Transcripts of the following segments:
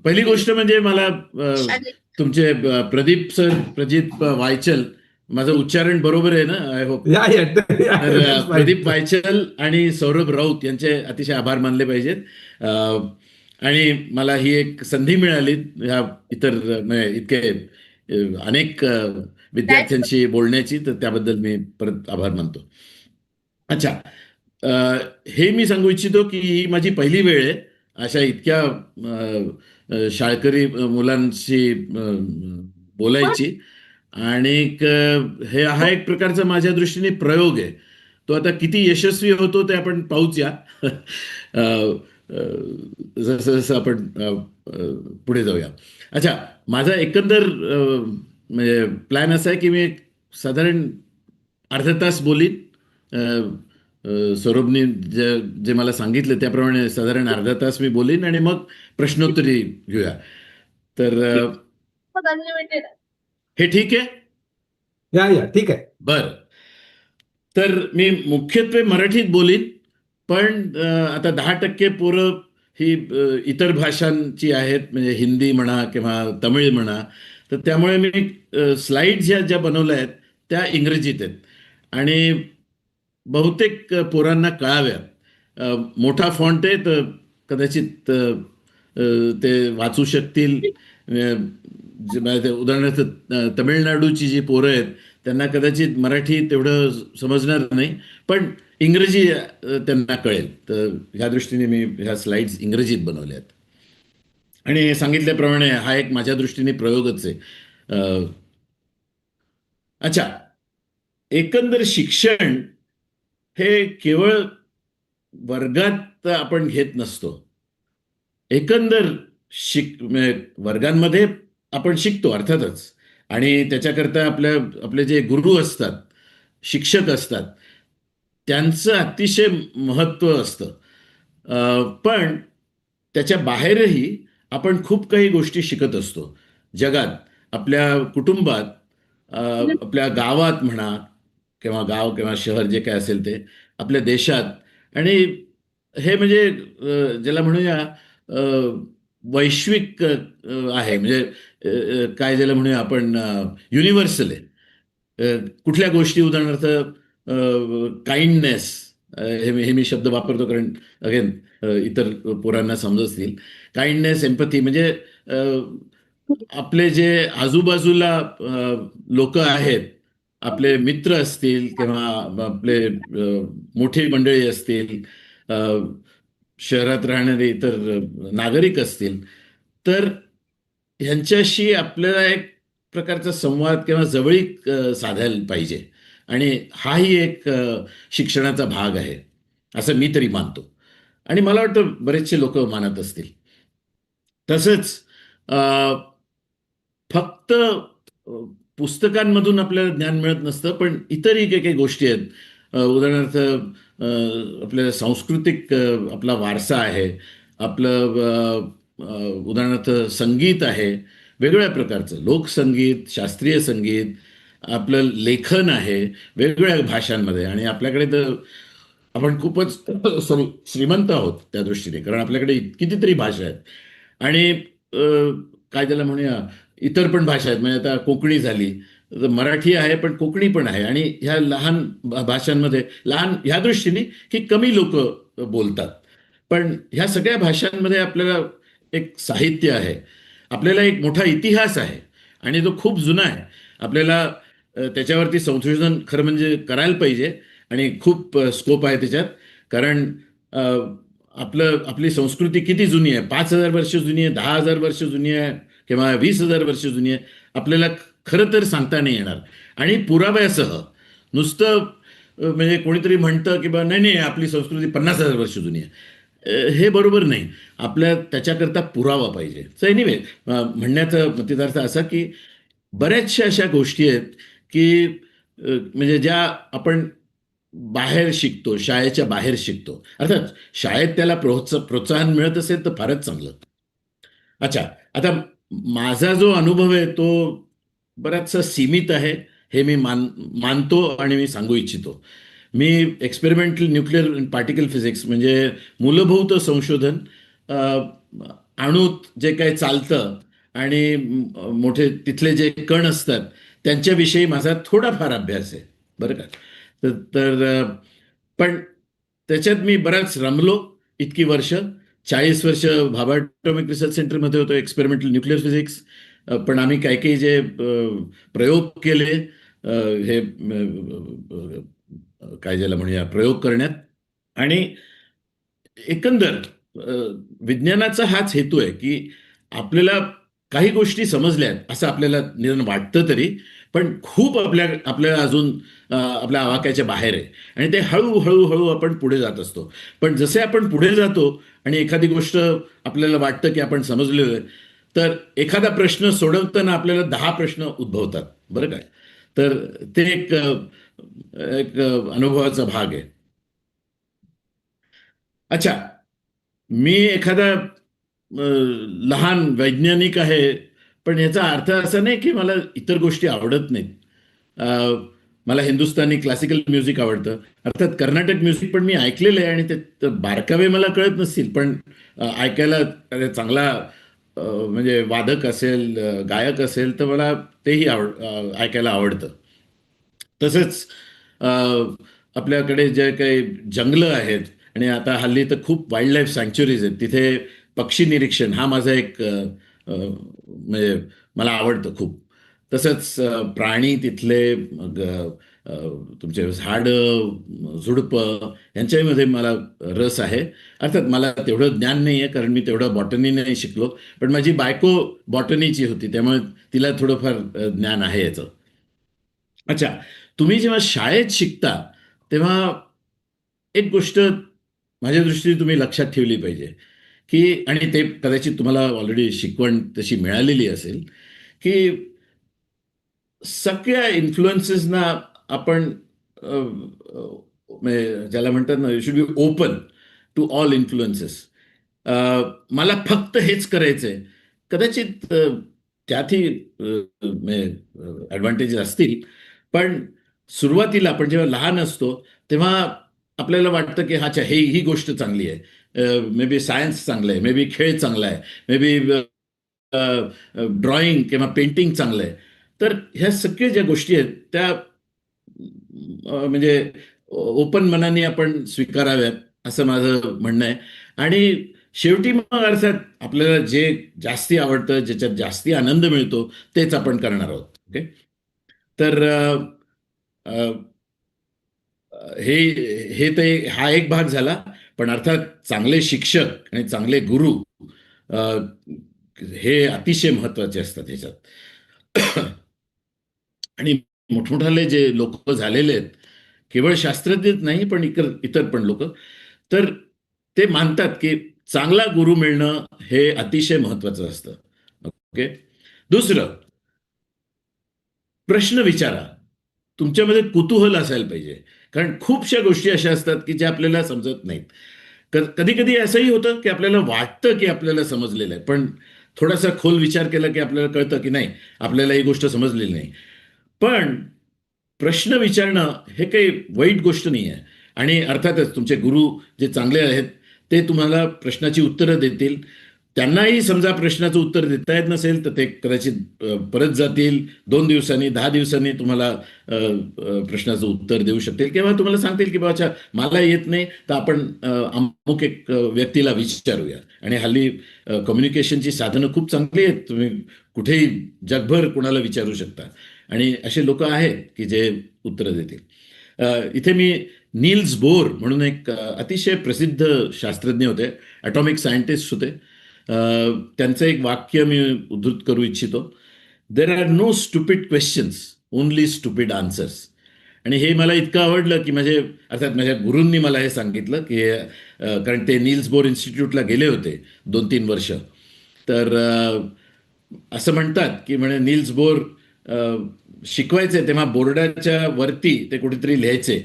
पहिली गोष्ट म्हणजे मला तुमचे प्रदीप वायचल, माझं उच्चारण बरोबर आहे ना? I hope. या या तर या प्रदीप वायचल आणि सौरभ राऊत यांचे अतिशय आभार मानले पाहिजेत. आणि मला ही एक संधी मिळाली ह्या इतर म्हणजे इतके अनेक विद्यार्थ्यांशी बोलण्याची, तर त्याबद्दल मी परत आभार मानतो. अच्छा, अ, हे मी सांगू इच्छितो की ही माझी पहिली वेळ आहे अशा इतक्या शाळकरी मुलांशी बोलायची. आणि हे हा एक प्रकारचा माझ्या दृष्टीने प्रयोग आहे. तो आता किती यशस्वी होतो ते आपण पाहूच या. अ, अ, जसं जसं आपण पुढे जाऊया. अच्छा, माझा एकंदर म्हणजे प्लॅन असा आहे की मी एक साधारण अर्धा तास बोलीन. अ, सौरभने जे जे मला सांगितलं त्याप्रमाणे साधारण अर्धा तास मी बोलीन आणि मग प्रश्नोत्तरी घेऊया. तर हे ठीक आहे? या ठीक आहे. बरं. तर मी मुख्यत्वे मराठीत बोलीन, पण आता 10% पोरं ही इतर भाषांची आहेत, म्हणजे हिंदी म्हणा किंवा तमिळ म्हणा. तर त्यामुळे मी स्लाईड्स ज्या बनवल्या आहेत त्या इंग्रजीत आहेत आणि बहुतेक पोरांना कळाव्यात. मोठा फॉन्ट आहे तर कदाचित अ, ते वाचू शकतील. म्हणजे ते उदाहरणार्थ तमिळनाडूची जी पोरं आहेत त्यांना कदाचित मराठी तेवढं समजणार नाही, पण इंग्रजी त्यांना कळेल. तर ह्या दृष्टीने मी ह्या स्लाइड्स इंग्रजीत बनवल्या आहेत. आणि हे सांगितल्याप्रमाणे हा एक माझ्या दृष्टीने प्रयोगच आहे. अच्छा, एकंदर शिक्षण हे केवळ वर्गात आपण घेत नसतो. एकंदर म्हणजे वर्गांमध्ये आपण शिकतो अर्थातच, आणि त्याच्याकरता आपले जे गुरु असतात, शिक्षक असतात, त्यांचं अतिशय महत्त्व असतं. पण त्याच्या बाहेरही आपण खूप काही गोष्टी शिकत असतो. जगात, आपल्या कुटुंबात, अ, आपल्या गावात म्हणा किंवा गाव किंवा शहर जे काय असेल ते, आपल्या देशात. आणि हे म्हणजे ज्याला म्हणूया वैश्विक आहे, म्हणजे काय ज्याला म्हणूया आपण युनिव्हर्सल आहे. कुठल्या गोष्टी उदाहरणार्थ काइंडनेस, हे मी शब्द वापरतो कारण अगेन इतर पोरांना समजतील. काइंडनेस, एम्पथी म्हणजे अ, आपले जे आजूबाजूला लोक आहेत, आपले मित्र असतील किंवा आपले मोठी मंडळी असतील, अ, शहरात राहणारे इतर नागरिक असतील, तर ह्यांच्याशी आपल्याला एक प्रकारचा संवाद किंवा जवळीक साधायला पाहिजे. आणि हाही एक शिक्षणाचा भाग आहे, असं मी तरी मानतो. आणि मला वाटतं बरेचसे लोक मानत असतील. तसंच अ, फक्त पुस्तकांमधून आपल्याला ज्ञान मिळत नसतं, पण इतरही काही काही गोष्टी आहेत. उदाहरणार्थ आपल्या सांस्कृतिक आपला वारसा आहे. आपलं उदाहरणार्थ संगीत आहे, वेगवेगळ्या प्रकारचं लोकसंगीत, शास्त्रीय संगीत, आपलं लेखन आहे वेगवेगळ्या भाषांमध्ये. आणि आपल्याकडे तर आपण खूपच सॉरी श्रीमंत आहोत त्या दृष्टीने, कारण आपल्याकडे कितीतरी भाषा आहेत. आणि काय त्याला म्हणूया, इतर पण भाषा आहेत. म्हणजे आता कोकणी झाली, तर मराठी आहे पण कोकणी पण आहे. आणि ह्या लहान भाषांमध्ये, लहान ह्या दृष्टीने की कमी लोक बोलतात, पण ह्या सगळ्या भाषांमध्ये आपल्याला एक साहित्य आहे, आपल्याला एक मोठा इतिहास आहे आणि तो खूप जुना आहे. आपल्याला त्याच्यावरती संशोधन खरं म्हणजे करायला पाहिजे आणि खूप स्कोप आहे त्याच्यात. कारण अ, आपली संस्कृती किती जुनी आहे, 5,000 वर्ष जुनी आहे, 10,000 वर्ष जुनी आहे किंवा 20,000 वर्ष जुनी आहे, आपल्याला खरं तर सांगता नाही येणार. आणि पुराव्यासह. नुसतं म्हणजे कोणीतरी म्हणतं की बा नाही नाही आपली संस्कृती 50,000 वर्ष जुनी आहे, हे बरोबर नाही. आपल्या त्याच्याकरता पुरावा पाहिजे. सो एनिवे, म्हणण्याचा मतितार्थ असा की बऱ्याचशा अशा गोष्टी आहेत की म्हणजे ज्या आपण बाहेर शिकतो, शाळेच्या बाहेर शिकतो. अर्थात शाळेत त्याला प्रोत्साहन मिळत असेल तर फारच चांगलं. अच्छा, आता माझा जो अनुभव आहे तो बराचसा सीमित आहे, हे मी मानतो आणि मी सांगू इच्छितो. मी एक्सपेरिमेंटल न्यूक्लिअर पार्टिकल फिजिक्स म्हणजे मूलभूत संशोधन, अ, अणूत जे काही चालतं आणि मोठे तिथले जे कण असतात त्यांच्याविषयी माझा थोडाफार अभ्यास आहे बरं का. तर तर पण त्याच्यात मी बराच रमलो इतकी वर्ष. 40 वर्ष भाभा ॲटॉमिक रिसर्च सेंटरमध्ये होतो, एक्सपेरिमेंटल न्यूक्लिअर फिजिक्स. पण आम्ही काही काही जे प्रयोग केले, हे काय ज्याला म्हणूया प्रयोग करण्यात. आणि एकंदर अ, विज्ञानाचा हाच हेतू आहे, की आपल्याला काही गोष्टी समजल्यात असं आपल्याला निदान वाटतं तरी, पण खूप आपल्याला अजून आपल्या आवाक्याच्या बाहेर आहे आणि ते हळू आपण पुढे जात असतो. पण जसे आपण पुढे जातो आणि एखादी गोष्ट आपल्याला वाटतं, की आपण समजलेलो आहे, तर एखादा प्रश्न सोडवताना आपल्याला 10 प्रश्न उद्भवतात, बरं का. तर ते एक अनुभवाचा भाग आहे. अच्छा, मी एखादा लहान वैज्ञानिक आहे, पण याचा अर्थ असा नाही की मला इतर गोष्टी आवडत नाहीत. अ, मला हिंदुस्थानी क्लासिकल म्युझिक आवडतं. अर्थात कर्नाटक म्युझिक पण मी ऐकलेलं आहे आणि ते बारकावे मला कळत नसतील, पण ऐकायला चांगला म्हणजे वादक असेल, गायक असेल, तर मला तेही ऐकायला आवडतं. तसंच अ, आपल्याकडे जे काही जंगलं आहेत आणि आता हल्ली तर खूप वाईल्ड लाईफ सँक्च्युरीज आहेत. तिथे पक्षी निरीक्षण हा माझा एक म्हणजे मला आवडतं खूप. तसंच प्राणी तिथले, मग अ, तुमचे झाडं, झुडपं यांच्यामध्ये मला रस आहे. अर्थात मला तेवढं ज्ञान नाही आहे, कारण मी तेवढं बॉटनी नाही शिकलो. पण माझी बायको बॉटनीची होती, त्यामुळे तिला थोडंफार ज्ञान आहे याचं. अच्छा, तुम्ही जेव्हा शाळेत शिकता, तेव्हा एक गोष्ट माझ्या दृष्टीने तुम्ही लक्षात ठेवली पाहिजे, की आणि ते कदाचित तुम्हाला ऑलरेडी शिकवण तशी मिळालेली असेल, की सगळ्या इन्फ्लुएन्सेसना आपण अ, अ, म्हणजे ज्याला म्हणतात ना, you should be open to all influences. मला फक्त हेच करायचंय. कदाचित त्यातही ॲडव्हांटेजेस असतील. पण सुरुवातीला आपण जेव्हा लहान असतो, तेव्हा आपल्याला वाटतं, की अच्छा ही गोष्ट चांगली आहे. मे बी सायन्स चांगलं आहे, मे बी खेळ चांगला आहे, मे बी ड्रॉइंग किंवा पेंटिंग चांगलं आहे. तर ह्या सगळ्या ज्या गोष्टी आहेत त्या म्हणजे ओपन मनाने आपण स्वीकाराव्यात, असं माझं म्हणणं आहे. आणि शेवटी मग अर्थात आपल्याला जे जास्ती आवडतं, ज्याच्यात जास्ती आनंद मिळतो, तेच आपण करणार आहोत. ओके. तर अ, हे हे ते हा एक भाग झाला. पण अर्थात चांगले शिक्षक आणि चांगले गुरु अ, हे अतिशय महत्वाचे असतात ह्याच्यात. आणि मोठमोठाले जे लोक झालेले आहेत, केवळ शास्त्रज्ञच नाही, पण इतर इतर पण लोक, तर ते मानतात की चांगला गुरु मिळणं हे अतिशय महत्वाचं असतं. ओके. दुसरं, प्रश्न विचारा. तुमच्यामध्ये कुतूहल असायला पाहिजे. कारण खूपशा गोष्टी अशा असतात, की ज्या आपल्याला समजत नाहीत. कधी-कधी असंही होतं, की आपल्याला वाटतं, की आपल्याला समजलेलं आहे. पण थोडासा खोल विचार केला, की आपल्याला कळतं, की नाही, आपल्याला ही गोष्ट समजलेली नाही. पण प्रश्न विचारणं हे काही वाईट गोष्ट नाही आहे. आणि अर्थातच तुमचे गुरु जे चांगले आहेत, ते तुम्हाला प्रश्नाची उत्तरं देतील. त्यांनाही समजा प्रश्नाचं उत्तर देता येत नसेल, तर ते कदाचित परत जातील. 2 दिवसांनी, 10 दिवसांनी तुम्हाला प्रश्नाचं उत्तर देऊ शकतील किंवा तुम्हाला सांगतील, की "बाबा अच्छा मला येत नाही, तर आपण अमुक एक व्यक्तीला विचारूया." आणि हल्ली कम्युनिकेशनची साधनं खूप चांगली आहेत. तुम्ही कुठेही जगभर कुणाला विचारू शकता आणि असे लोकं आहेत, की जे उत्तरं देतील. इथे मी नील्स बोर म्हणून एक अतिशय प्रसिद्ध शास्त्रज्ञ होते, ॲटॉमिक सायंटिस्ट होते. त्यांचं एक वाक्य मी उद्धृत करू इच्छितो. "There are no stupid questions, only stupid answers." आणि हे मला इतकं आवडलं, की अर्थात माझ्या गुरूंनी मला हे सांगितलं, की कारण ते नील्स बोर इन्स्टिट्यूटला गेले होते 2-3 वर्ष. तर असं म्हणतात, की म्हणे नील्स बोर शिकवायचे तेव्हा बोर्डाच्या वरती ते कुठेतरी लिहायचे,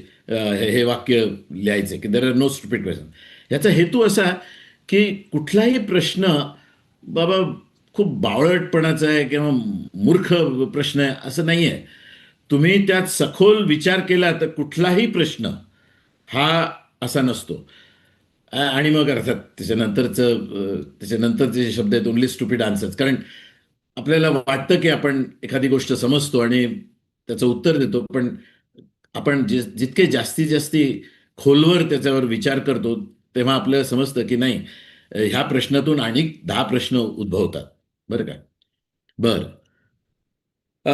हे वाक्य लिहायचे, की "there are no stupid question." याचा हेतू असा, की कुठलाही प्रश्न बाबा खूप बावळटपणाचा आहे किंवा मूर्ख प्रश्न आहे असं नाहीये. तुम्ही त्यात सखोल विचार केला तर कुठलाही प्रश्न हा असा नसतो. आणि मग अर्थात त्याच्यानंतरचे जे शब्द आहेत ओनली स्टुपिड आन्सर्स. कारण आपल्याला वाटतं की आपण एखादी गोष्ट समजतो आणि त्याचं उत्तर देतो, पण आपण जितके जास्तीत जास्ती खोलवर त्याच्यावर विचार करतो, तेव्हा आपल्याला समजतं की नाही, ह्या प्रश्नातून आणि 10 प्रश्न उद्भवतात. बरं का? बरं. अ,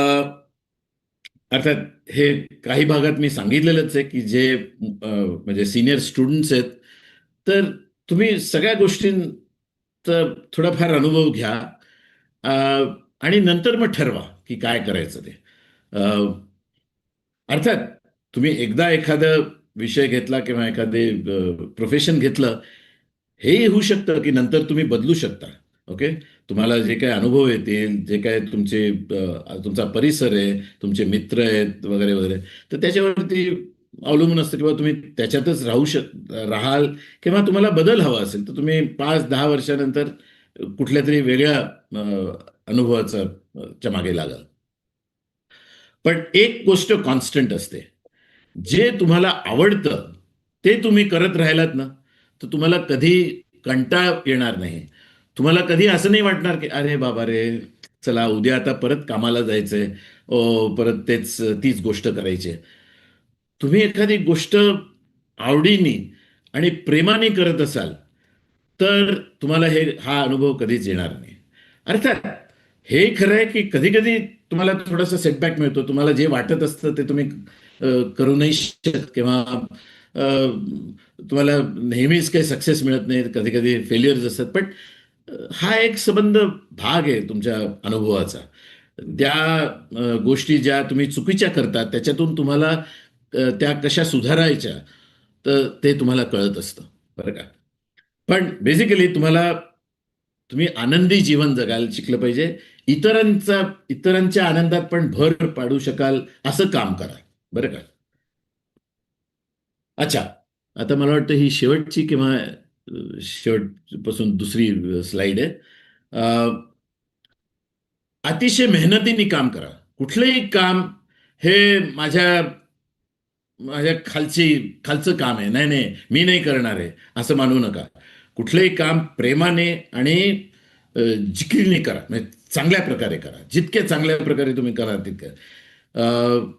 अर्थात हे काही भागात मी सांगितलेलंच आहे, की जे म्हणजे सीनियर स्टुडंट्स आहेत, तर तुम्ही सगळ्या गोष्टींचा थोडाफार अनुभव घ्या. अ, आणि नंतर मग ठरवा, की काय करायचं ते. अ, अर्थात तुम्ही एकदा एखादा विषय घेतला किंवा एखादे प्रोफेशन घेतलं, हेही होऊ शकतं, की नंतर तुम्ही बदलू शकता. ओके. तुम्हाला जे काही अनुभव येतील, जे काही तुमचा परिसर आहे, तुमचे मित्र आहेत वगैरे, वगैरे, तर त्याच्यावरती अवलंबून असतं किंवा तुम्ही त्याच्यातच राहाल किंवा तुम्हाला बदल हवा असेल, तर तुम्ही 5-10 वर्षानंतर कुठल्यातरी वेगळ्या च्या मागे लागाल. पण एक गोष्ट कॉन्स्टंट असते. जे तुम्हाला आवडतं, ते तुम्ही करत राहिलात ना, तर तुम्हाला कधी कंटाळा येणार नाही. तुम्हाला कधी असं नाही वाटणार, की "अरे बाबा रे, चला उद्या आता परत कामाला जायचंय. परत तीच गोष्ट करायची आहे." तुम्ही एखादी गोष्ट आवडीने आणि प्रेमाने करत असाल, तर तुम्हाला हा अनुभव कधीच येणार नाही. अर्थात हे खरं आहे, की कधी-कधी तुम्हाला थोडासा सेटबॅक मिळतो. तुम्हाला जे वाटत असतं ते तुम्ही करू नाही शकत किंवा अ, तुम्हाला नेहमीच काही सक्सेस मिळत नाही. कधी-कधी फेल्युअर्स असतात. पण हा एक संबंध भाग आहे तुमच्या अनुभवाचा. त्या गोष्टी ज्या तुम्ही चुकीच्या करता त्याच्यातून तुम्हाला त्या कशा सुधारायच्या, तर ते तुम्हाला कळत असतं. बरं का? पण बेसिकली तुम्ही आनंदी जीवन जगायला शिकलं पाहिजे. इतरांच्या आनंदात पण भर पाडू शकाल असं काम करा. बरं का? अच्छा. आता मला वाटतं ही शेवटची किंवा शेवटपासून दुसरी स्लाईड आहे. अ, अतिशय मेहनतीने काम करा. कुठलंही काम हे माझ्या माझ्या खालचं काम आहे. नाही, नाही, मी नाही करणार आहे, असं मानू नका. कुठलंही काम प्रेमाने आणि जिकिरीने करा. म्हणजे चांगल्या प्रकारे करा. जितक्या चांगल्या प्रकारे तुम्ही कराल तितकं.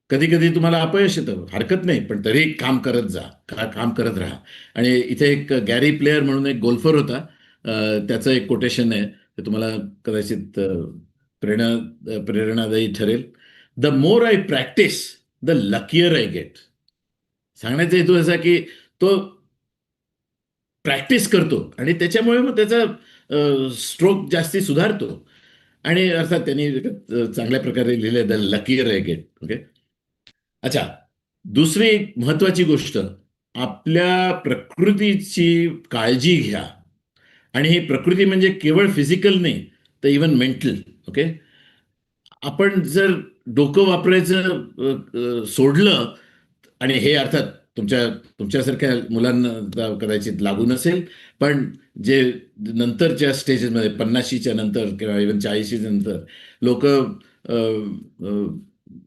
कधी-कधी तुम्हाला अपयश येतं, हरकत नाही. पण तरीही काम करत जा. काम करत राहा. आणि इथे एक गॅरी प्लेयर म्हणून एक गोल्फर होता. त्याचं एक कोटेशन आहे. ते तुम्हाला कदाचित प्रेरणादायी ठरेल. "The more I practice, the luckier I get." सांगण्याचा हेतू असा की तो प्रॅक्टिस करतो आणि त्याच्यामुळे मग त्याचा स्ट्रोक जास्ती सुधारतो. आणि अर्थात त्यांनी चांगल्या प्रकारे लिहिलंय the luckier I get. Okay. अच्छा. दुसरी एक महत्वाची गोष्ट, आपल्या प्रकृतीची काळजी घ्या. आणि ही प्रकृती म्हणजे केवळ फिजिकल नाही, तर इव्हन मेंटल. ओके. आपण जर डोकं वापरायचं सोडलं, आणि हे अर्थात तुमच्यासारख्या मुलांना कदाचित लागू नसेल, पण जे नंतरच्या स्टेजेसमध्ये 50शीच्या नंतर किंवा इव्हन 40शीच्या नंतर लोकं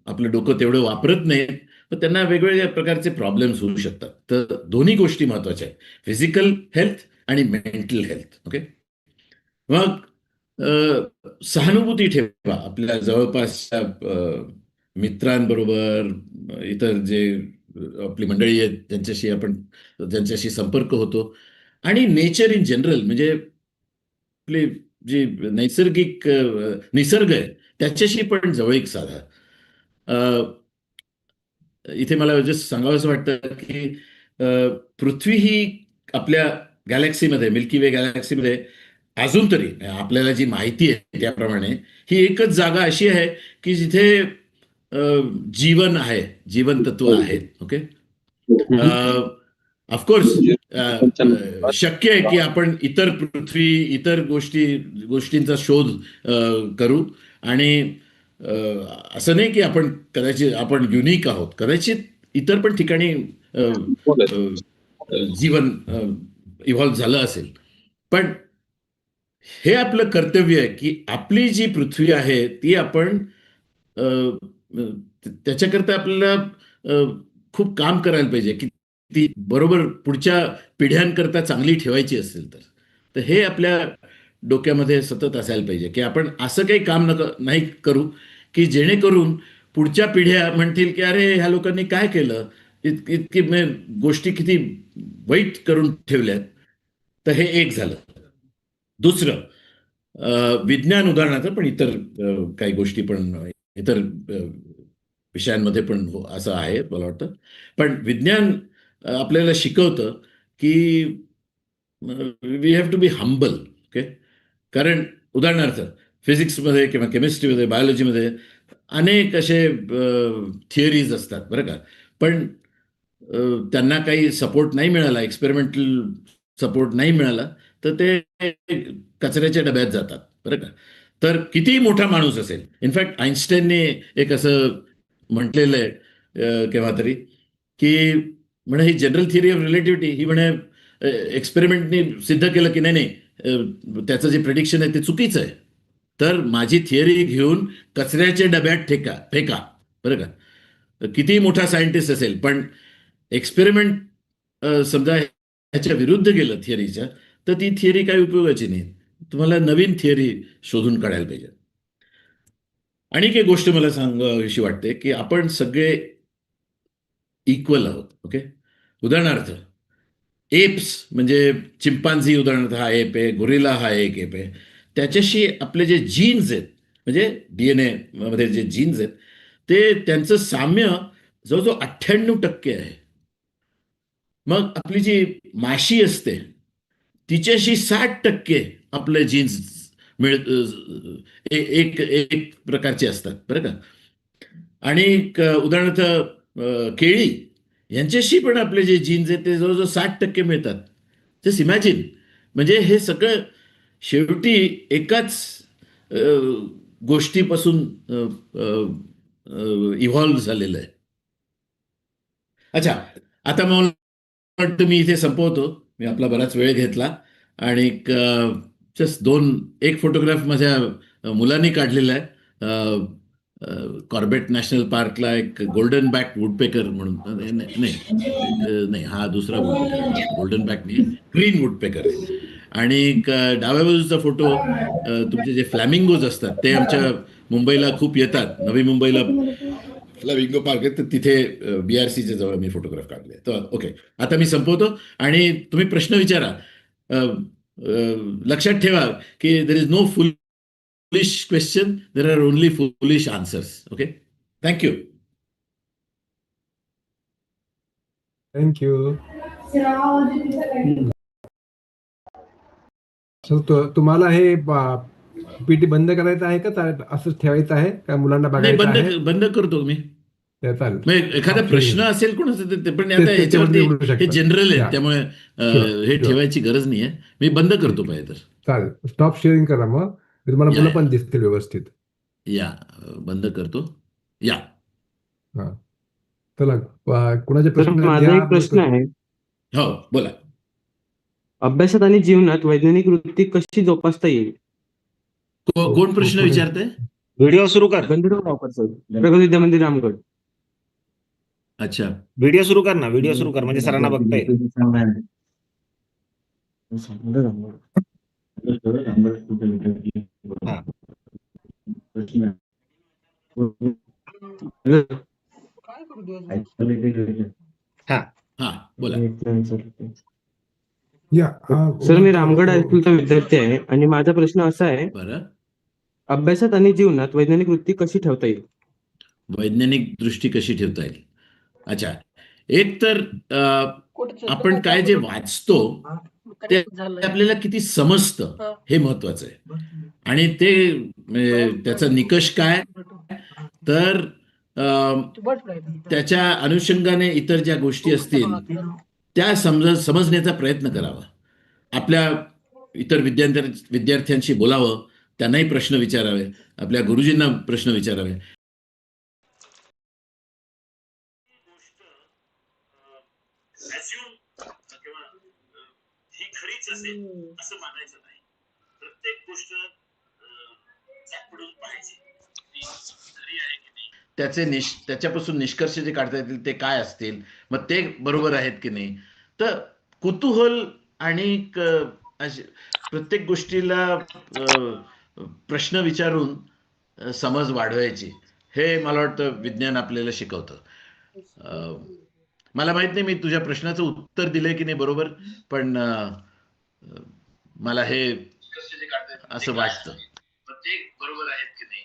आपलं डोकं तेवढं वापरत नाहीत, तर त्यांना वेगवेगळ्या प्रकारचे प्रॉब्लेम्स होऊ शकतात. तर दोन्ही गोष्टी महत्त्वाच्या आहेत. फिजिकल हेल्थ आणि मेंटल हेल्थ. ओके. मग सहानुभूती ठेवा आपल्या जवळपासच्या मित्रांबरोबर, इतर जे आपली मंडळी आहेत ज्यांच्याशी संपर्क होतो आणि नेचर इन जनरल, म्हणजे आपली जी निसर्ग आहे, त्याच्याशी पण जवळीक साधा. अ, इथे मला जस्ट सांगावसं वाटतं, की अ, पृथ्वी ही आपल्या गॅलेक्सीमध्ये, मिल्की वे गॅलेक्सीमध्ये अजून तरी आपल्याला जी माहिती आहे त्याप्रमाणे ही एकच जागा अशी आहे, की जिथे अ, जीवन आहे, जीवन तत्व आहेत. ओके. ऑफकोर्स शक्य आहे, की आपण इतर गोष्टींचा शोध करू. आणि अ, असं नाही, की आपण युनिक आहोत. कदाचित इतर पण ठिकाणी अ, अ, जीवन इव्हॉल्व झालं असेल. पण हे आपलं कर्तव्य आहे, की आपली जी पृथ्वी आहे ती आपण अ, अ, त्याच्याकरता आपल्याला अ, खूप काम करायला पाहिजे, की ती बरोबर पुढच्या पिढ्यांकरता चांगली ठेवायची असेल तर हे आपल्या डोक्यामध्ये सतत असायला पाहिजे की आपण असं काही काम नाही करू की जेणेकरून पुढच्या पिढ्या म्हणतील की अरे ह्या लोकांनी काय केलं, इतकी गोष्टी किती वाईट करून ठेवल्यात. तर हे एक झालं. दुसरं, विज्ञान उदाहरणार्थ, पण इतर काही गोष्टी पण, इतर विषयांमध्ये पण असं आहे मला वाटतं. पण विज्ञान आपल्याला शिकवतं की we have to be humble. Okay. कारण उदाहरणार्थ फिजिक्समध्ये किंवा केमिस्ट्रीमध्ये, बायोलॉजीमध्ये अनेक असे थिअरीज असतात बरं का. पण अ, त्यांना काही सपोर्ट नाही मिळाला, एक्सपेरिमेंटल सपोर्ट नाही मिळाला, तर ते कचऱ्याच्या डब्यात जातात बरं का. तर कितीही मोठा माणूस असेल, इनफॅक्ट आईन्स्टाईनने एक असं म्हटलेलं आहे केव्हा तरी, की म्हणे ही जनरल थिअरी ऑफ रिलेटिव्हिटी ही म्हणे एक्सपेरिमेंटनी सिद्ध केलं की नाही नाही, त्याचं जे प्रेडिक्शन आहे ते चुकीचं आहे. तर माझी थिअरी घेऊन कचऱ्याच्या डब्यात फेका बरं का. कितीही मोठा सायंटिस्ट असेल, पण एक्सपेरिमेंट समजा ह्याच्या विरुद्ध गेलं थिअरीच्या, तर ती थिअरी काही उपयोगाची नाही. तुम्हाला नवीन थिअरी शोधून काढायला पाहिजे. आणि एक गोष्ट मला सांगावीशी वाटते की आपण सगळे इक्वल आहोत. ओके. उदाहरणार्थ एप्स म्हणजे चिंपांझी उदाहरणार्थ हा एप आहे, गोरिला हा एक एप आहे. त्याच्याशी आपले जे जीन्स आहेत, म्हणजे डीएनए मध्ये जे जीन्स आहेत, ते त्यांचं साम्य जवळजवळ 98% आहे. मग आपली जी माशी असते तिच्याशी 60% आपले जीन्स मिळ एक एक प्रकारचे असतात बरं का. आणि उदाहरणार्थ केळी यांच्याशी पण आपले जे जीन्स आहेत ते जवळजवळ 60% मिळतात. Just imagine. म्हणजे हे सगळं शेवटी एकाच अ, गोष्टीपासून इव्हॉल्व्ह झालेलं आहे. अच्छा, आता मला वाटतं मी इथे संपवतो. मी आपला बराच वेळ घेतला आणि जस्ट एक फोटोग्राफ माझ्या मुलांनी काढलेला आहे. कॉर्बेट नॅशनल पार्कला एक गोल्डन बॅक वुडपेकर म्हणून, नाही नाही, नाही, हा दुसरा वुडपेकर आहे. गोल्डन बॅक नाही, ग्रीन वुडपेकर आहे. आणि एक डाव्या बाजूचा फोटो, तुमचे जे फ्लॅमिंगोज असतात ते आमच्या मुंबईला खूप येतात. नवी मुंबईला फ्लॅमिंगो पार्क आहे, तर तिथे BRCच्या जवळ मी फोटोग्राफ काढले. तर ओके, आता मी संपवतो आणि तुम्ही प्रश्न विचारा. अ, लक्षात ठेवा की there is no foolish question, there are only foolish answers. Okay. Thank you. Thank you. Sir तुम्हाला हे पीटी बंद करायचं आहे का असंच ठेवायचं आहे का मुलांना नाही, बघायचं आहे? बंद करतो मी. ते चालेल. मग एखादा Stop sharing. प्रश्न असेल कोणाचा तर ते, पण ते आता ते ते पण ह्याच्यावरती निवडू हे शकता. जनरल आहे या त्यामुळे शुअर हे शुअर. ठेवायची गरज नाही आहे. मी बंद करतो पाहिजे तर. चालेल. स्टॉप शेअरिंग करा मग तुम्हाला या मुलं या पण दिसतील व्यवस्थित. या बंद करतो. या. हा. चला, कुणाचे तर प्रश्न आहेत माझा घ्या. एक प्रश्न आहे. हो, बोला. अभ्यासात आणि जीवनात वैज्ञानिक वृत्ती कशी जोपासता येईल? कोण प्रश्न पुढे विचारतंय? व्हिडिओ सुरू कर. गंधर्व गावकर सर, प्रगत विद्या मंदिर रामगड. अच्छा. व्हिडिओ सुरू कर ना. व्हिडिओ सुरू कर म्हणजे सरांना बघता येईल. हा. हा. हा, बोला. या सर, मी रामगड हायस्कूलचा विद्यार्थी आहे आणि माझा प्रश्न असा आहे, बरं. अभ्यासात आणि जीवनात वैज्ञानिक वृत्ती कशी ठेवता येईल? वैज्ञानिक दृष्टी कशी ठेवता येईल? अच्छा. एक तर आपण काय जे वाचतो ते आपल्याला किती समजतं हे महत्वाचं आहे. आणि ते त्याचा निकष काय, तर त्याच्या अनुषंगाने इतर ज्या गोष्टी असतील त्या समजण्याचा प्रयत्न करावा. आपल्या इतर विद्यार्थ्यांशी बोलावं, त्यांनाही प्रश्न विचारावे, आपल्या गुरुजींना प्रश्न विचारावे. किंवा ही खरीच असेल असं मानायचं नाही. प्रत्येक गोष्ट चापडून पाहायची, ती खरी आहे की नाही. त्याच्यापासून निष्कर्ष जे काढता येतील ते काय असतील, मग ते बरोबर आहेत की नाही. तर कुतूहल आणि प्रत्येक गोष्टीला प्रश्न विचारून समज वाढवायची, हे मला वाटतं विज्ञान आपल्याला शिकवतं. अ, मला माहित नाही मी तुझ्या प्रश्नाचं उत्तर दिलंय की नाही बरोबर, पण मला हे असं वाटतं. ते बरोबर आहेत की नाही.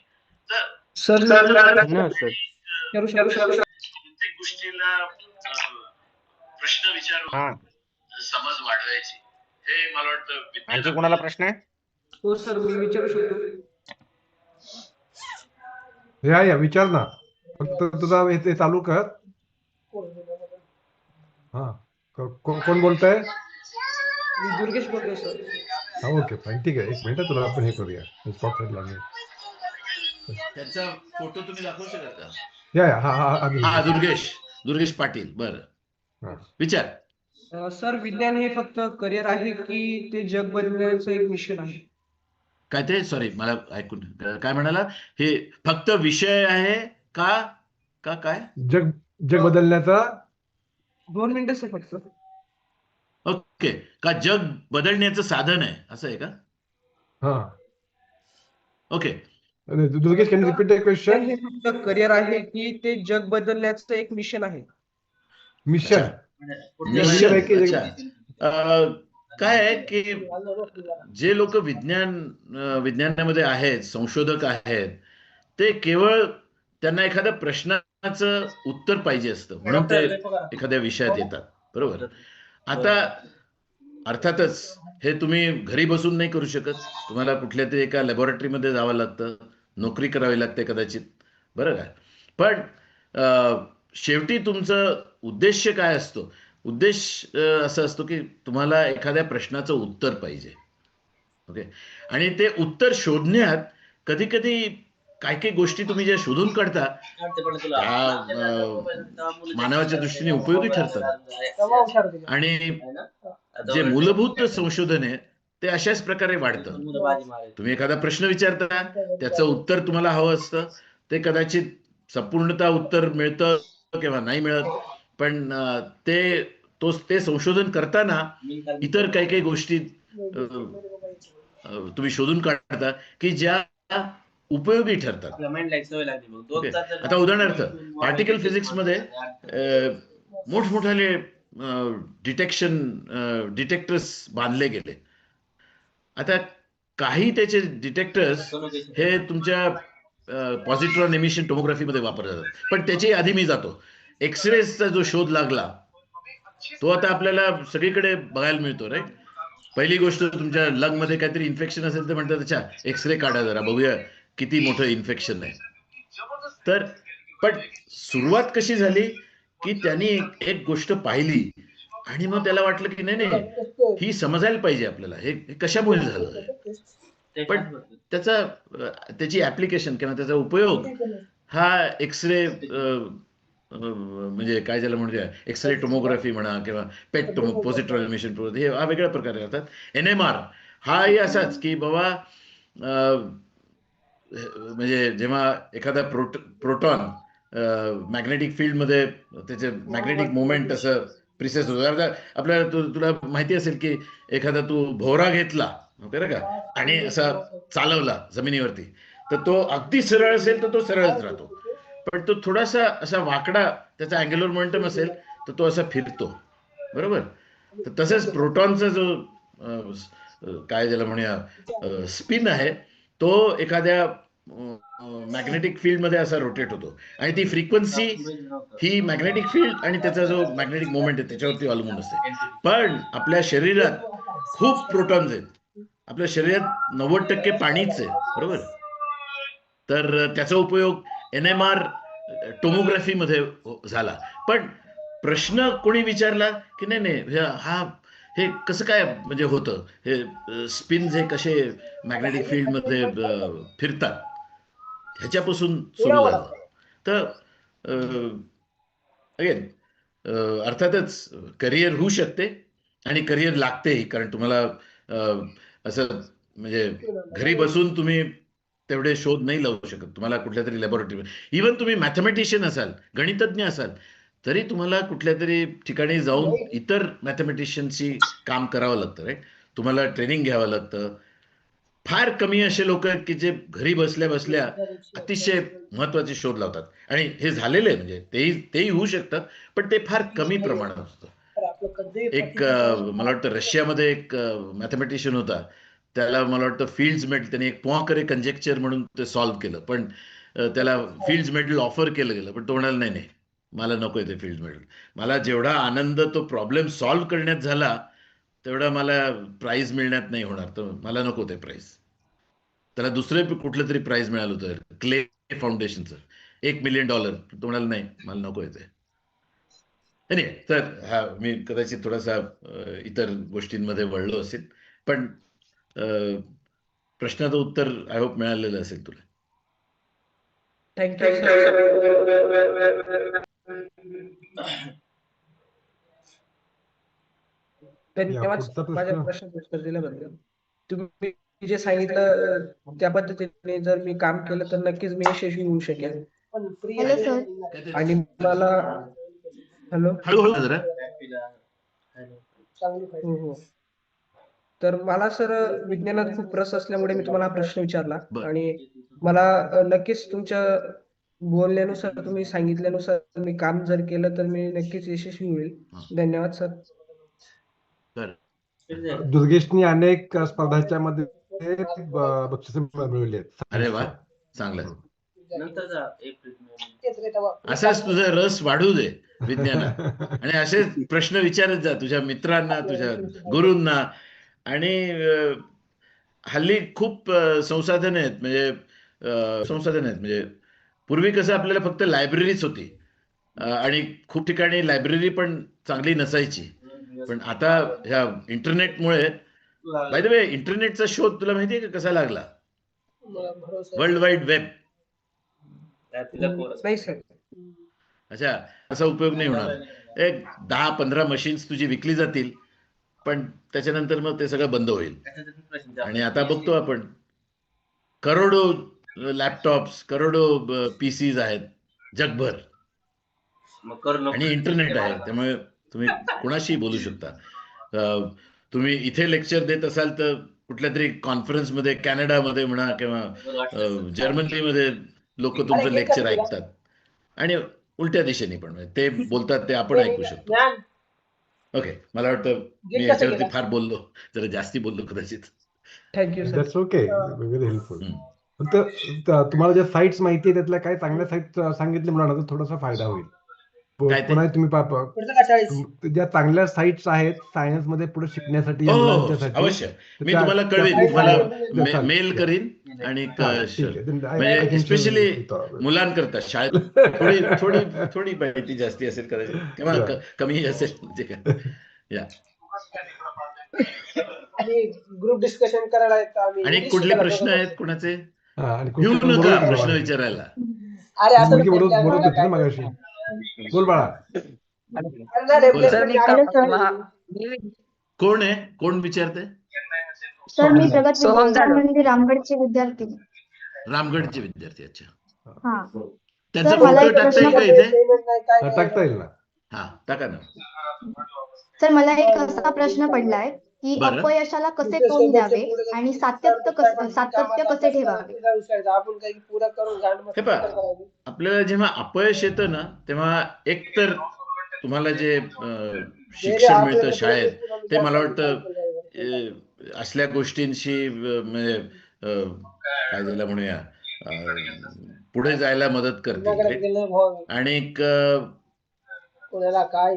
तर सर ना सर. करू शकतो. प्रत्येक गोष्टीला प्रश्न विचारून हा समज वाढवायची, हे मला वाटतं आणखी कोणाला प्रश्न आहे? हो सर, मी विचारू शकतो. या विचार ना, फक्त तुझा हे चालू कर. हा, कोण बोलतंय? मी दुर्गेश बोलतोय सर. हा, ओके फाईन, ठीक आहे. एक मिनिट, तुला आपण हे करूया, स्पॉट लागेल. त्यांचा फोटो तुम्ही दाखवू शकता का? या हा हा हा, हा दुर्गेश पाटील. बरं, हा. विचार. सर, विज्ञान हे फक्त करिअर आहे की ते जग बदलण्याचं एक मिशन आहे? काय ते, सॉरी मला ऐकून, काय म्हणाला? हे फक्त विषय आहे का का काय? जग बदलण्याचा 2 मिनिटं सर फक्त. ओके, का जग बदलण्याचं साधन आहे, असं आहे का? हा. Okay. Durgesh, can you repeat the विज्ञान क्वेश्चन? हे फक्त करिअर आहे की ते जग बदलण्याचं एक मिशन आहे? मिशन. मिशन. आहे की अच्छा. काय आहे की जे लोक विज्ञानामध्ये आहेत, संशोधक आहेत, ते केवळ त्यांना एखाद्या प्रश्नाचं उत्तर पाहिजे असतं, म्हणून ते एखाद्या विषयात येतात. बरोबर. आता अर्थातच हे तुम्ही घरी बसून नाही करू शकत. तुम्हाला कुठल्या तरी एका लॅबोरेटरीमध्ये जावं लागतं, नोकरी करावी लागते कदाचित, बरं का. पण शेवटी तुमचं उद्देश काय असतो? उद्देश असा असतो की तुम्हाला एखाद्या प्रश्नाचं उत्तर पाहिजे. ओके. आणि ते उत्तर शोधण्यात कधी कधी काही गोष्टी तुम्ही ज्या शोधून काढता त्या मानवाच्या दृष्टीने उपयोगी ठरतात. आणि जे मूलभूत संशोधन आहे ते अशाच प्रकारे वाढतं. तुम्ही एखादा प्रश्न विचारता, त्याचं उत्तर तुम्हाला हवं असतं, ते कदाचित संपूर्णतः उत्तर मिळतं किंवा नाही मिळत, पण ते संशोधन करताना इतर काही गोष्टी तुम्ही शोधून काढता की ज्या उपयोगी ठरतात. ओके. आता उदाहरणार्थ पार्टिकल फिजिक्समध्ये मोठमोठाले डिटेक्टर्स बांधले गेले. आता काही त्याचे डिटेक्टर्स हे तुमच्या पॉझिट्रॉन एमिशन टोमोग्राफीमध्ये वापरले जातात. पण त्याची आधी मी जातो. एक्सरेचा जो शोध लागला तो आता आपल्याला सगळीकडे बघायला मिळतो, राईट. पहिली गोष्ट, तुमच्या लंगमध्ये काहीतरी इन्फेक्शन असेल तर म्हणतात, अच्छा एक्सरे काढा जरा, बघूया किती मोठं इन्फेक्शन आहे. तर पण सुरुवात कशी झाली की त्यांनी एक गोष्ट पाहिली आणि मग त्याला वाटलं की नाही ही समजायला पाहिजे आपल्याला, हे कशामुळे झालं. पण त्याची ऍप्लिकेशन किंवा त्याचा उपयोग हा एक्सरे म्हणजे काय त्याला म्हणजे एक्सरे टोमोग्राफी म्हणा किंवा पेट पॉझिट्रॉन एमिशन हे हा वेगळ्या प्रकारे करतात. NMR हाही असाच की बाबा म्हणजे जेव्हा एखादा प्रोटॉन मॅग्नेटिक फील्डमध्ये त्याचे मॅग्नेटिक मुवमेंट असं प्रिसेस होतं. आपल्याला तुला माहिती असेल की एखादा तू भोवरा घेतला बरं का आणि असा चालवला जमिनीवरती, तर तो अगदी सरळ असेल तर तो सरळच राहतो, पण तो थोडासा असा वाकडा त्याचा अँग्युलर मोमेंटम असेल तर तो असा फिरतो. बरोबर. तर तसंच प्रोटॉनचा जो काय ज्याला म्हणूया स्पिन आहे, तो एखाद्या मॅग्नेटिक फील्ड मध्ये असा रोटेट होतो आणि ती फ्रिक्वेन्सी ही मॅग्नेटिक फील्ड आणि त्याचा जो मॅग्नेटिक मोमेंट आहे त्याच्यावरती अवलंबून असते. पण आपल्या शरीरात खूप प्रोटॉन्स आहेत. आपल्या शरीरात 90% पाणीच आहे. बरोबर. तर त्याचा उपयोग NMR टोमोग्राफीमध्ये झाला. पण प्रश्न कोणी विचारला की नाही हे कसं काय म्हणजे होतं, हे स्पिन्स हे कसे मॅग्नेटिक फील्डमध्ये फिरतात, ह्याच्यापासून सुरू झालं. तर अगेन अर्थातच करिअर होऊ शकते आणि करिअर लागतेही, कारण तुम्हाला असं म्हणजे घरी बसून तुम्ही तेवढे शोध नाही लावू शकत. तुम्हाला कुठल्या तरी लॅबोरेटरी, इव्हन तुम्ही मॅथमॅटिशियन असाल, गणितज्ञ असाल, तरी तुम्हाला कुठल्या तरी ठिकाणी जाऊन इतर मॅथमॅटिशियनशी काम करावं लागतं, राईट? तुम्हाला ट्रेनिंग घ्यावं लागतं. फार कमी असे लोक आहेत की जे घरी बसल्या बसल्या अतिशय महत्वाचे शोध लावतात, आणि हे झालेले आहे, म्हणजे तेही होऊ शकतात, पण ते फार कमी प्रमाणात असतं. एक मला वाटतं रशियामध्ये एक मॅथमॅटिशियन होता, त्याला मला वाटतं फील्ड्स मेडल, त्याने एक पोआंकरे कंजेक्चर म्हणून ते सॉल्व्ह केलं, पण त्याला फील्ड्स मेडल ऑफर केलं गेलं, पण तो म्हणाला नाही नाही, मला नको ते फील्ड मेडल. मला जेवढा आनंद तो प्रॉब्लेम सॉल्व्ह करण्यात झाला, तेवढा मला प्राइज मिळण्यात नाही होणार, तर मला नको ते प्राइज. त्याला दुसरे कुठलं तरी प्राइज मिळालं होतं, क्ले फाउंडेशनचं, $1 मिलियन. तो म्हणाला नाही, मला नको येते. नाही तर हा मी कदाचित थोडासा इतर गोष्टींमध्ये वळलो असेल, पण प्रश्नाचं उत्तर आय होप मिळालेलं असेल तुला. थँक्यू धन्यवाद पुढचा प्रश्न. माझ्या प्रश्नाचं उत्तर दिल्याबद्दल. तुम्ही जे सांगितलं त्या पद्धतीने जर मी काम केलं तर नक्कीच मी यशस्वी होऊ शकेल. Hello sir. आणि मला हॅलो हळूहळू जरा. हो. तर मला सर विज्ञानात खूप रस असल्यामुळे मी तुम्हाला हा प्रश्न विचारला, बरं. आणि मला नक्कीच तुमच्या बोलण्यानुसार, तुम्ही सांगितल्यानुसार मी काम जर केलं तर मी नक्कीच यशस्वी होईल. धन्यवाद सर. बरं. दुर्गेशनी अनेक स्पर्धांच्या मध्ये बक्षिसे मिळवली आहेत. अरे वा, चांगलं. असाच तुझा रस वाढू दे विज्ञानात, आणि असेच प्रश्न विचारत जा तुझ्या मित्रांना, तुझ्या गुरूंना. आणि हल्ली खूप संसाधन आहेत, म्हणजे पूर्वी कसं आपल्याला फक्त लायब्ररीच होती, आणि खूप ठिकाणी लायब्ररी पण चांगली नसायची. पण आता ह्या इंटरनेटमुळे, बाय द वे, इंटरनेटचा शोध तुला माहितीये का कसा लागला? World wide web. नाही सर. अच्छा, असा उपयोग नाही होणार. एक 10-15 मशीन्स तुझी विकली जातील, पण त्याच्यानंतर मग ते सगळं बंद होईल. आणि आता बघतो आपण करोडो लॅपटॉप्स, करोडो पीसीज आहेत जगभर, आणि इंटरनेट आहे, त्यामुळे तुम्ही कोणाशी बोलू शकता. तुम्ही इथे लेक्चर देत असाल तर कुठल्या तरी कॉन्फरन्समध्ये, कॅनडामध्ये म्हणा किंवा जर्मनीमध्ये लोक तुमचं लेक्चर ऐकतात, आणि उलट्या दिशेने पण, म्हणजे ते बोलतात ते आपण ऐकू शकतो. ओके, मला वाटतं मी याच्यावरती फार बोललो, जरा जास्ती बोललो कदाचित. Thank you sir. That's okay, very helpful. हम्म. तुम्हाला ज्या साईट्स माहिती आहे त्यातल्या काही चांगल्या साईट सांगितले मुलांना तर थोडासा फायदा होईल. काय ते? पुन्हा तुम्ही ज्या चांगल्या साईट्स आहेत सायन्स मध्ये पुढे शिकण्यासाठी या हो, मुलांच्यासाठी, अवश्य. तर मी त्या- तुम्हाला त्या कळवेन, please तुम्हाला सांगा. मेल करीन, आणि हा, ठीक आहे. Then I म्हणजे can share specially with all. मुलांकरता शाळेत थोडी थोडी थोडी माहिती जास्ती असेल कदाचित, किंवा Yeah. कमी असेल, म्हणजे काय. या, आणि ग्रुप डिस्कशन करायला येतं आम्ही. आणि कुठले प्रश्न आहेत कोणाचे? हा, आणि घेऊ कुठे पण बोलत नका होती प्रश्न मागाशी. विचारायला. अरे असं मुलगी बोलत नाही, बोलत होती ना काय मागाशी. बोल बाळा. अरे नाही, बोला. सर, मी आम्ही- का- कोण आहे, कोण विचारते? सर मी प्रगत विद्यापीठ मंदिर रामगडचे विद्यार्थी. रामगडचे विद्यार्थी. अच्छा, हा त्यांचा सर, मला फोटो एक टाकता प्रश्न येईल का इथे? पेमेंट नाही, काय नाही. टाकता येईल ना. हा, टाका ना. सर मला एक असा प्रश्न पडलाय की बरं. अपयशाला कसे तोंड द्यावे आणि सातत्य कसे ठेवावे. आपण काही पुरा करून हे पहा, आपल्याला जेव्हा अपयश येतं ना, तेव्हा एकतर तुम्हाला जे शिक्षण मिळतं शाळेत, ते मला वाटतं असल्या गोष्टींशी म्हणजे काय झालं म्हणूया, पुढे जायला मदत करते. आणि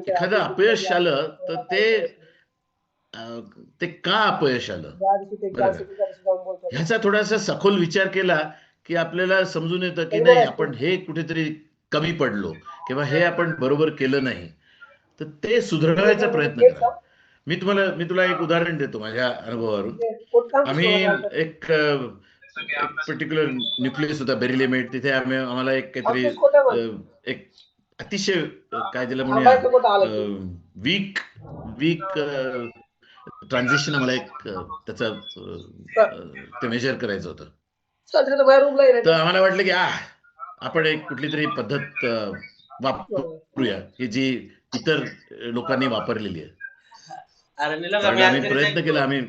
एखादं अपयश आलं तर ते का अपयश आलं, बरं का? ह्याचा थोडासा सखोल विचार केला की आपल्याला समजून येतं की नाही, आपण हे कुठेतरी कमी पडलो, किंवा हे आपण बरोबर केलं नाही, तर ते सुधारवायचा प्रयत्न करा. मी तुला एक उदाहरण देतो माझ्या अनुभवावरून. आम्ही एक पर्टिक्युलर न्यूक्लियस होता, बेरिलियम, तिथे आम्हाला एक काहीतरी एक अतिशय काय त्याला म्हणूया वीक ट्रान्झिशन आम्हाला एक त्याचं ते मेजर करायचं होतं. सध्या तर बाहेर रूमला तर आम्हाला वाटलं की आपण एक कुठली तरी पद्धत वापरूया की जी इतर लोकांनी वापरलेली आहे. कारण आम्ही प्रयत्न केला, आम्ही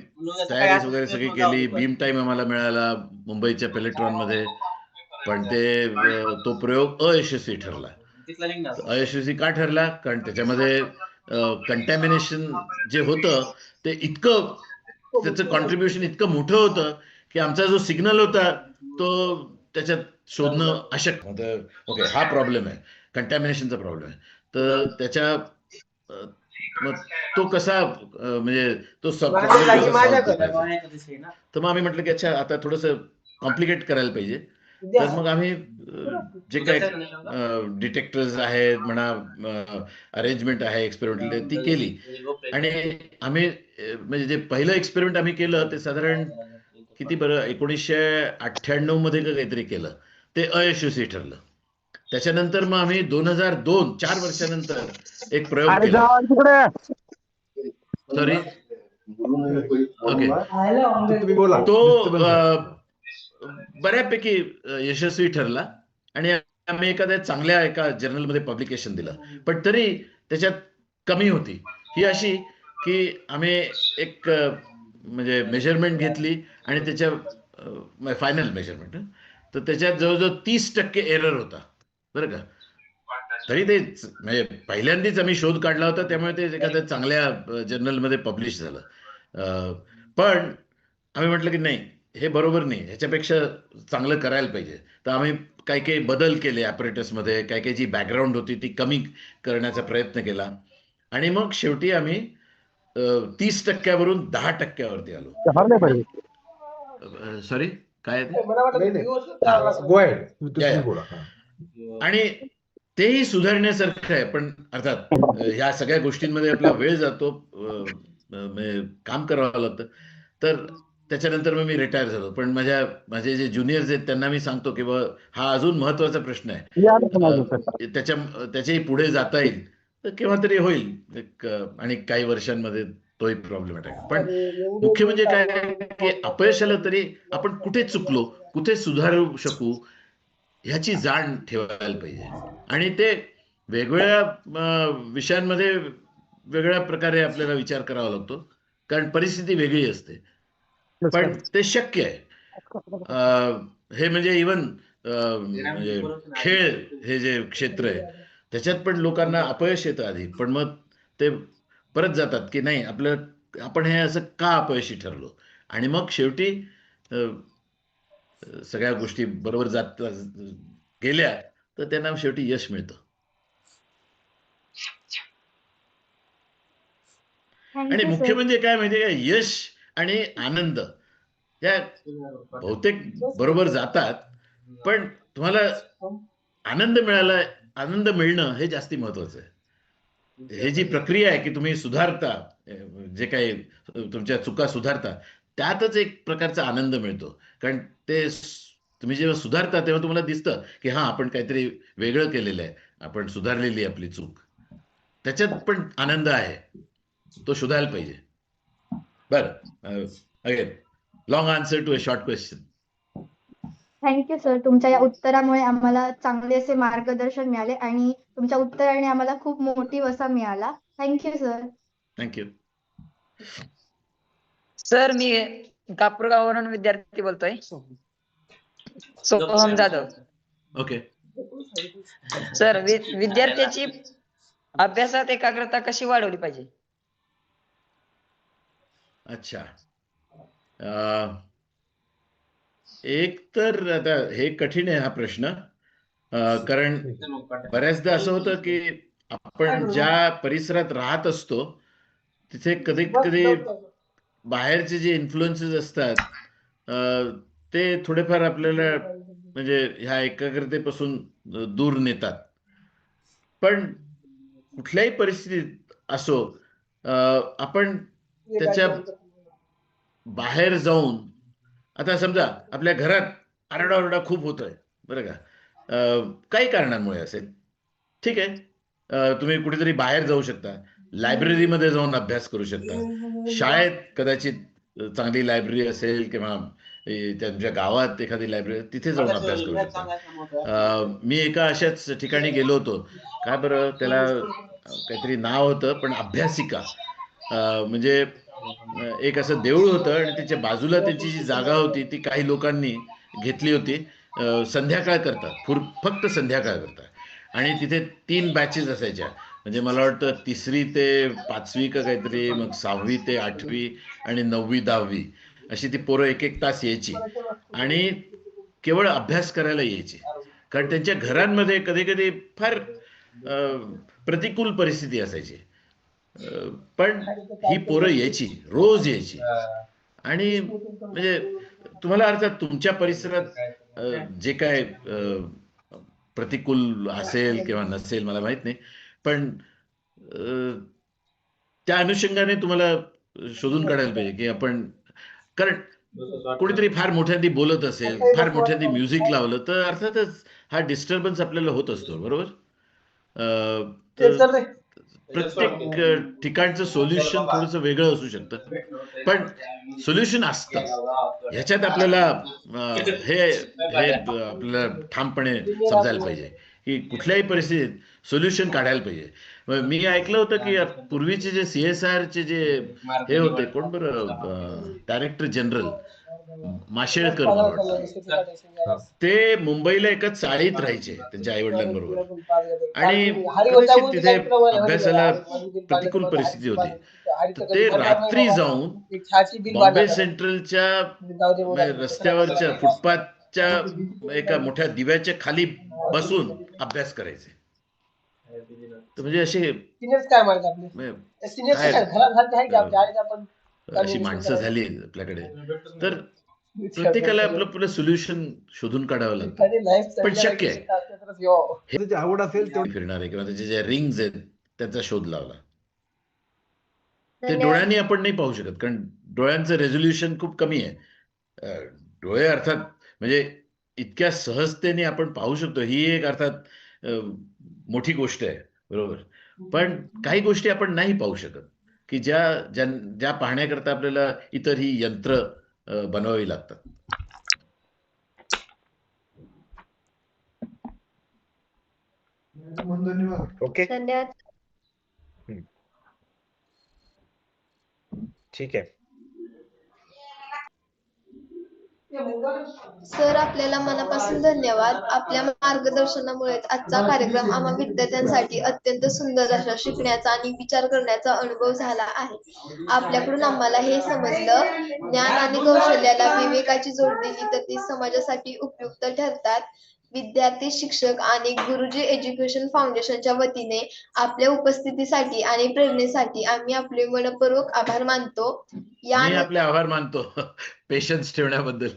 तयारी वगैरे सगळी केली, बीम टाइम आम्हाला मिळाला मुंबईच्या पेलेट्रॉनमध्ये, पण तो प्रयोग अयशस्वी ठरला. अयशस्वी का ठरला? कारण त्याच्यामध्ये कंटॅमिनेशन जे होतं ते इतकं, त्याचं कॉन्ट्रीब्युशन इतकं मोठं होतं की आमचा जो सिग्नल होता तो त्याच्यात शोधणं अशक्य होतं. ओके, हा प्रॉब्लेम आहे, कंटॅमिनेशनचा प्रॉब्लेम आहे. तर त्याच्या मग तो कसा म्हणजे तो problem कसा solve करायचा? तर मग आम्ही म्हटलं की अच्छा आता थोडंसं कॉम्प्लिकेट करायला पाहिजे. तर मग आम्ही जे काही डिटेक्टर्स आहेत म्हणा, अरेंजमेंट आहे एक्सपेरिमेंटल, ती केली. आणि आम्ही म्हणजे जे पहिलं एक्सपेरिमेंट आम्ही केलं ते साधारण किती बरं 1998 मध्ये का काहीतरी केलं, ते अयशस्वी ठरलं. त्याच्यानंतर मग आम्ही 2002 4 वर्षानंतर एक प्रयोग केला. सॉरी, ओके, तुम्ही बोला. तो Disturbance आहे. बऱ्यापैकी यशस्वी ठरला आणि आम्ही एका एका जर्नलमध्ये पब्लिकेशन दिलं. पण तरी त्याच्यात कमी होती ही अशी की आम्ही एक म्हणजे मेजरमेंट घेतली आणि त्याच्या फायनल मेजरमेंट, तर त्याच्यात जवळजवळ 30% एरर होता बरं का. तरी ते म्हणजे पहिल्यांदाच आम्ही शोध काढला होता, त्यामुळे ते एखाद्या चांगल्या जर्नलमध्ये पब्लिश झालं. पण आम्ही म्हटलं की नाही, हे बरोबर नाही, ह्याच्यापेक्षा चांगलं करायला पाहिजे. तर आम्ही काही काही बदल केले ॲपरेटसमध्ये, काही काही जी बॅकग्राऊंड होती ती कमी करण्याचा प्रयत्न केला आणि मग शेवटी आम्ही 30% वरून 10% वरती आलो. सॉरी, काय आहे ते? मला वाटलं नाही, नाही. दिवस Go ahead. तुम्ही या. बोला. हा. आणि तेही सुधारण्यासारखं आहे. पण अर्थात ह्या सगळ्या गोष्टींमध्ये आपला वेळ जातो, म्हणजे काम करावं लागतं. तर त्याच्यानंतर मग मी रिटायर झालो. पण माझे जे ज्युनियर्स आहेत त्यांना मी सांगतो की हा अजून महत्वाचा प्रश्न आहे. त्याच्याही पुढे जाता येईल तर केव्हा तरी होईल आणि काही वर्षांमध्ये तोही प्रॉब्लेमॅटिक आहे. पण मुख्य म्हणजे काय की अपयश आलं तरी आपण कुठे चुकलो, कुठे सुधारू शकू, ह्याची जाण ठेवायला पाहिजे. आणि ते वेगवेगळ्या विषयांमध्ये वेगळ्या प्रकारे आपल्याला विचार करावा लागतो, कारण परिस्थिती वेगळी असते. पण ते शक्य आहे. हे म्हणजे इवन म्हणजे खेळ हे जे क्षेत्र आहे त्याच्यात पण लोकांना अपयश येतं आधी, पण मग ते परत जातात की नाही, आपण हे असं का अपयशी ठरलो, आणि मग शेवटी सगळ्या गोष्टी बरोबर जात गेल्या तर त्यांना शेवटी यश मिळतं. आणि थँक्यू मुख्य सर. म्हणजे काय माहितीये का, यश आणि आनंद या बहुतेक बरोबर जातात, पण तुम्हाला आनंद मिळणं हे जास्ती महत्वाचं आहे. हे जी प्रक्रिया आहे की तुम्ही सुधारता, जे काही तुमच्या चुका सुधारता, त्यातच एक प्रकारचा आनंद मिळतो. कारण तुम्ही जेव्हा सुधारता तेव्हा तुम्हाला दिसतं की हा, आपण काहीतरी वेगळं केलेलं आहे, आपण सुधारलेली आहे आपली चूक, त्याच्यात पण आनंद आहे, तो शोधायला पाहिजे. बरं, again long answer to a short question. Thank you sir. तुमच्या या उत्तरामुळे आम्हाला चांगले असे मार्गदर्शन मिळाले आणि तुमच्या उत्तराने आम्हाला खूप मोटिव्ह असा मिळाला. Thank you sir. थँक्यू. सर, मी कापूरगाववरून विद्यार्थी बोलतोय, सोहम जाधव. ओके. सर, विद्यार्थ्याची अभ्यासात एकाग्रता कशी वाढवली पाहिजे? अच्छा, एक तर आता हे कठीण आहे हा प्रश्न, कारण बऱ्याचदा असं होतं की आपण ज्या परिसरात राहत असतो तिथे कधी कधी बाहेरचे जे इन्फ्लुएन्सेस असतात ते थोडेफार आपल्याला म्हणजे ह्या एकाग्रतेपासून दूर नेतात. पण कुठल्याही परिस्थितीत असो, आपण त्याच्या बाहेर जाऊन, आता समजा आपल्या घरात आरडाओरडा खूप होतोय बरं का, काही कारणांमुळे असेल, ठीक आहे, तुम्ही कुठेतरी बाहेर जाऊ शकता, लायब्ररीमध्ये जाऊन अभ्यास करू शकता, शाळेत कदाचित चांगली लायब्ररी असेल किंवा त्यांच्या गावात एखादी लायब्ररी, तिथे जाऊन अभ्यास करू शकता. मी एका अशाच ठिकाणी गेलो होतो. काय बरं त्याला काहीतरी नाव होतं, पण अभ्यासिका म्हणजे एक असं देऊळ होतं आणि त्याच्या बाजूला त्यांची जी जागा होती ती काही लोकांनी घेतली होती संध्याकाळ करता, फक्त संध्याकाळ करता. आणि तिथे 3 बॅचेस असायच्या. म्हणजे मला वाटतं 3री ते 5वी का काहीतरी, मग 6वी ते 8वी आणि 9वी 10वी अशी ती पोरं 1-1 तास यायची आणि केवळ अभ्यास करायला यायची. कारण त्यांच्या घरांमध्ये कधी कधी फार प्रतिकूल परिस्थिती असायची. पण ही पोरं यायची, रोज यायची. आणि म्हणजे तुम्हाला अर्थात तुमच्या परिसरात जे काय प्रतिकूल असेल किंवा नसेल मला माहित नाही, पण त्या अनुषंगाने तुम्हाला शोधून काढायला पाहिजे की आपण, कारण कोणीतरी फार मोठ्यांदी बोलत असेल, फार मोठ्यांदी म्युझिक लावलं तर अर्थातच हा डिस्टर्बन्स आपल्याला होत असतो, बरोबर. तर प्रत्येक ठिकाणचं सोल्युशन थोडंसं वेगळं असू शकतं, पण सोल्युशन असतं. ह्याच्यात आपल्याला हे आपल्याला ठामपणे समजायला पाहिजे की कुठल्याही परिस्थितीत सोल्युशन काढायला पाहिजे. मी ऐकलं होतं की पूर्वीचे जे CSR चे जे हे होते, कोण बरं, डायरेक्टर जनरल माशेलकर मला वाटतं, ते मुंबईला एका चाळीत राहायचे त्यांच्या आईवडिलांबरोबर आणि कदाचित तिथे अभ्यासाला प्रतिकूल परिस्थिती होती. तर ते रात्री जाऊन बॉम्बे सेंट्रलच्या रस्त्यावरच्या फुटपाथच्या एका मोठ्या दिव्याच्या खाली बसून अभ्यास करायचे. तर म्हणजे असे अशी माणसं झाली आपल्याकडे, तर प्रत्येकाला आपलं आपलं सोल्युशन शोधून काढावं लागतं. पण शक्य आहे. त्याची आवड असेल तेवढी फिरणार आहे किंवा त्याचे जे रिंग्स आहेत त्याचा शोध लावला. ते धन्यवाद. डोळ्यांनी आपण नाही पाहू शकत, कारण डोळ्यांचं रेझोल्युशन खूप कमी आहे. डोळे अर्थात म्हणजे इतक्या सहजतेने आपण पाहू शकतो, ही एक अर्थात मोठी गोष्ट आहे, बरोबर. पण काही गोष्टी आपण नाही पाहू शकत की ज्या पाहण्याकरता आपल्याला इतर ही यंत्र बनवावी लागतात. ओके, धन्यवाद. ठीक आहे. सर, आपल्याला मनापासून धन्यवाद. आपल्या मार्गदर्शनामुळेच आजचा कार्यक्रम आम्हा विद्यार्थ्यांसाठी अत्यंत सुंदर अशा शिकण्याचा आणि विचार करण्याचा अनुभव झाला आहे. आपल्याकडून आम्हाला हे समजलं, ज्ञान आणि कौशल्याला विवेकाची जोड दिली तर ती समाजासाठी उपयुक्त ठरतात. विद्यार्थी, शिक्षक आणि गुरुजी एज्युकेशन फाउंडेशनच्या वतीने आपल्या उपस्थितीसाठी आणि प्रेरणेसाठी आम्ही आपले मनपूर्वक आभार मानतो. मी आपले आभार मानतो पेशन्स ठेवण्याबद्दल.